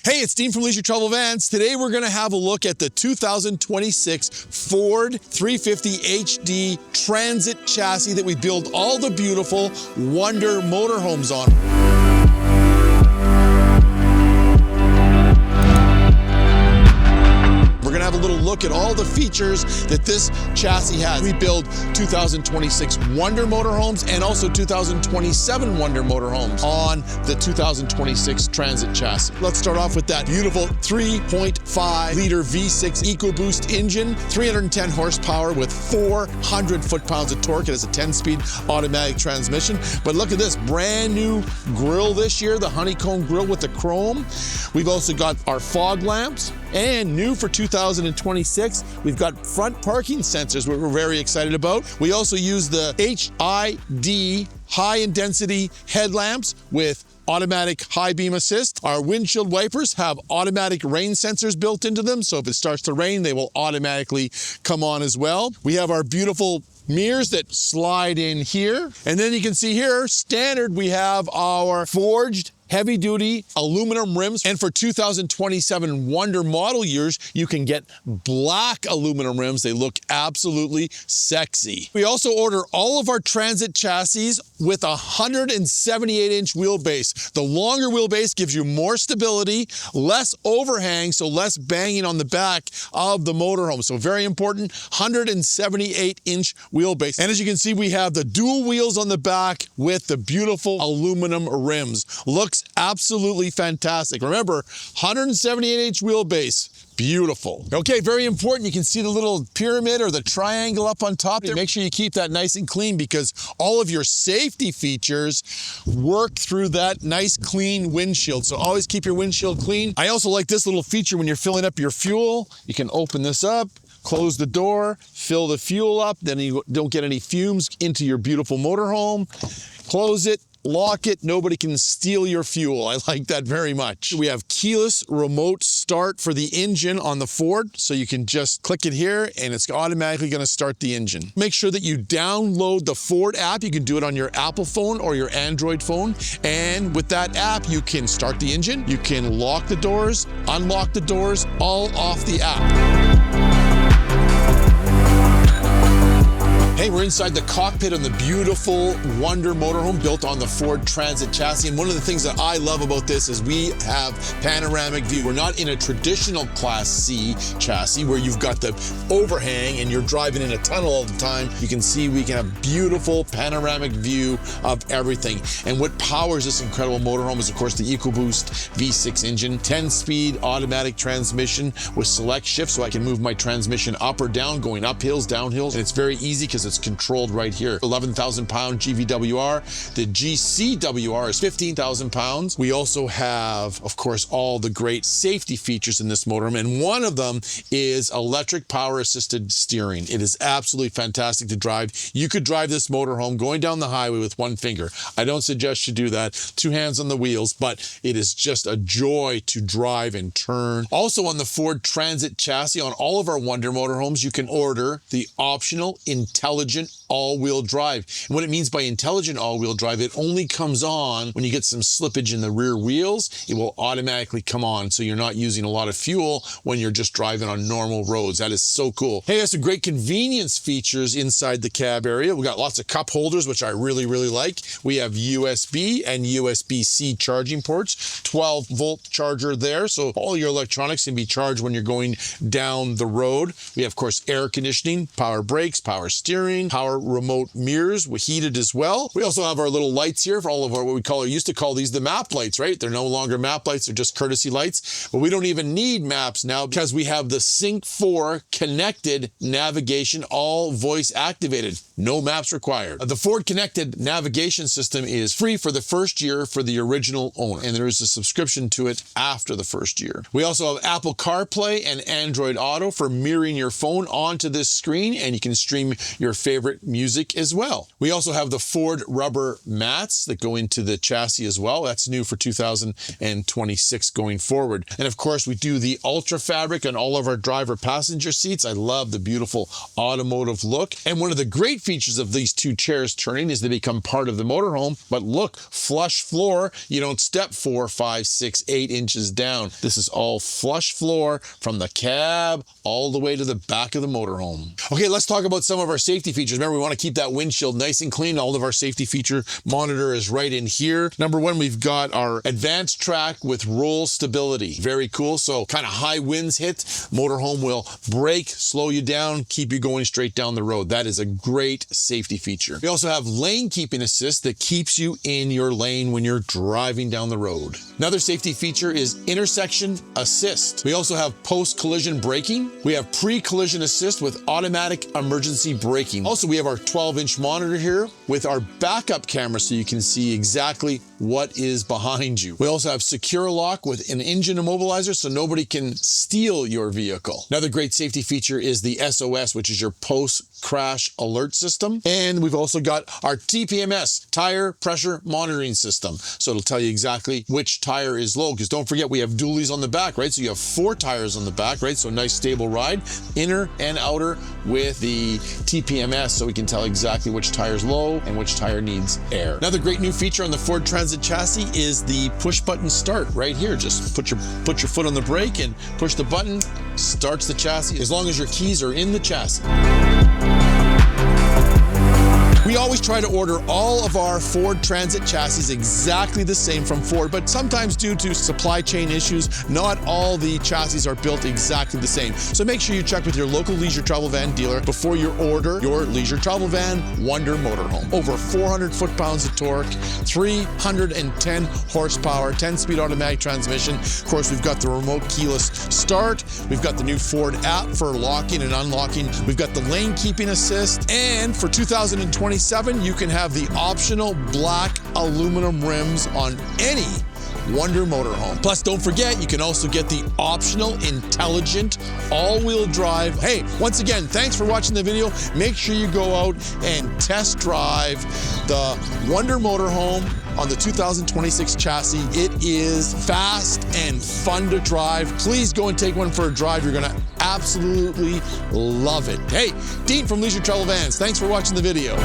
Hey, it's Dean from Leisure Travel Vans. Today we're going to have a look at the 2026 Ford 350 HD Transit chassis that we build all the beautiful Wonder motorhomes on. We're going to have a little look at all the features that this chassis has. We build 2026 Wonder motorhomes and also 2027 Wonder motorhomes on the 2026 Transit chassis. Let's start off with that beautiful 3.5 liter V6 EcoBoost engine, 310 horsepower with 400 foot-pounds of torque. It has a 10-speed automatic transmission. But look at this brand new grille this year, the honeycomb grille with the chrome. We've also got our fog lamps, and new for 2026, we've got front parking sensors, which we're very excited about. We also use the HID high-intensity headlamps with automatic high beam assist. Our windshield wipers have automatic rain sensors built into them, so if it starts to rain, they will automatically come on as well. We have our beautiful mirrors that slide in here. And then you can see here, standard, we have our forged heavy-duty aluminum rims. And for 2027 Wonder model years, you can get black aluminum rims. They look absolutely sexy. We also order all of our Transit chassis with a 178-inch wheelbase. The longer wheelbase gives you more stability, less overhang, so less banging on the back of the motorhome. So very important, 178-inch wheelbase. And as you can see, we have the dual wheels on the back with the beautiful aluminum rims. Looks absolutely fantastic. Remember, 178-inch wheelbase. Beautiful. Okay, very important. You can see the little pyramid or the triangle up on top there. Make sure you keep that nice and clean because all of your safety features work through that nice clean windshield. So always keep your windshield clean. I also like this little feature when you're filling up your fuel. You can open this up, close the door, fill the fuel up, then you don't get any fumes into your beautiful motorhome. Close it, lock it, nobody can steal your fuel. I like that very much. We have keyless remote start for the engine on the Ford, so you can just click it here and it's automatically going to start the engine. Make sure that you download the Ford app. You can do it on your Apple phone or your Android phone, and with that app you can start the engine, you can lock the doors, unlock the doors, all off the app. Hey, we're inside the cockpit on the beautiful Wonder motorhome built on the Ford Transit chassis. And one of the things that I love about this is we have panoramic view. We're not in a traditional Class C chassis where you've got the overhang and you're driving in a tunnel all the time. You can see we can have beautiful panoramic view of everything. And what powers this incredible motorhome is, of course, the EcoBoost V6 engine, 10-speed automatic transmission with select shift, so I can move my transmission up or down, going up hills, down hills. And it's very easy because it's controlled right here. 11,000 pound GVWR. The GCWR is 15,000 pounds. We also have, of course, all the great safety features in this motorhome, and one of them is electric power assisted steering. It is absolutely fantastic to drive. You could drive this motorhome going down the highway with one finger. I don't suggest you do that. Two hands on the wheels, but it is just a joy to drive and turn. Also on the Ford Transit chassis, on all of our Wonder motorhomes, you can order the optional intelligent all-wheel drive. And what it means by intelligent all-wheel drive, it only comes on when you get some slippage in the rear wheels. It will automatically come on, so you're not using a lot of fuel when you're just driving on normal roads. That is so cool. Hey, there's some great convenience features inside the cab area. We got lots of cup holders, which I really like. We have USB and USB-C charging ports, 12-volt charger there, so all your electronics can be charged when you're going down the road. We have, of course, air conditioning, power brakes, power steering, power remote mirrors, we're heated as well. We also have our little lights here for all of our, what we call, or used to call these the map lights, right? They're no longer map lights, they're just courtesy lights. But we don't even need maps now because we have the Sync 4 connected navigation, all voice activated. No maps required. The Ford connected navigation system is free for the first year for the original owner, and there is a subscription to it after the first year. We also have Apple CarPlay and Android Auto for mirroring your phone onto this screen, and you can stream your your favorite music as well. We also have the Ford rubber mats that go into the chassis as well. That's new for 2026 going forward. And of course, we do the Ultra fabric on all of our driver passenger seats. I love the beautiful automotive look. And one of the great features of these two chairs turning is they become part of the motorhome. But look, flush floor. You don't step 4, 5, 6, 8 inches down. This is all flush floor from the cab all the way to the back of the motorhome. Okay, let's talk about some of our safety features. Remember, we want to keep that windshield nice and clean. All of our safety feature monitor is right in here. Number one, we've got our advanced track with roll stability. Very cool. So kind of high winds hit, motorhome will brake, slow you down, keep you going straight down the road. That is a great safety feature. We also have lane keeping assist that keeps you in your lane when you're driving down the road. Another safety feature is intersection assist. We also have post-collision braking. We have pre-collision assist with automatic emergency braking. Also, we have our 12-inch monitor here with our backup camera so you can see exactly what is behind you. We also have secure lock with an engine immobilizer so nobody can steal your vehicle. Another great safety feature is the SOS, which is your post-crash alert system. And we've also got our TPMS, tire pressure monitoring system. So it'll tell you exactly which tire is low, because don't forget we have dualies on the back, right? So you have 4 tires on the back, right? So nice stable ride, inner and outer with the TPMS, so we can tell exactly which tire is low and which tire needs air. Another great new feature on the Ford Transit chassis is the push button start right here. Just put your foot on the brake and push the button, starts the chassis as long as your keys are in the chassis. We always try to order all of our Ford Transit chassis exactly the same from Ford, but sometimes due to supply chain issues, not all the chassis are built exactly the same. So make sure you check with your local leisure travel van dealer before you order your leisure travel van Wonder Motorhome. Over 400 foot-pounds of torque, 310 horsepower, 10-speed automatic transmission. Of course, we've got the remote keyless start. We've got the new Ford app for locking and unlocking. We've got the lane keeping assist. And for 2027, you can have the optional black aluminum rims on any Wonder Motorhome. Plus, don't forget, you can also get the optional intelligent all-wheel drive. Hey, once again, thanks for watching the video. Make sure you go out and test drive the Wonder Motorhome on the 2026 chassis. It is fast and fun to drive. Please go and take one for a drive. You're gonna absolutely love it. Hey, Dean from Leisure Travel Vans. Thanks for watching the video.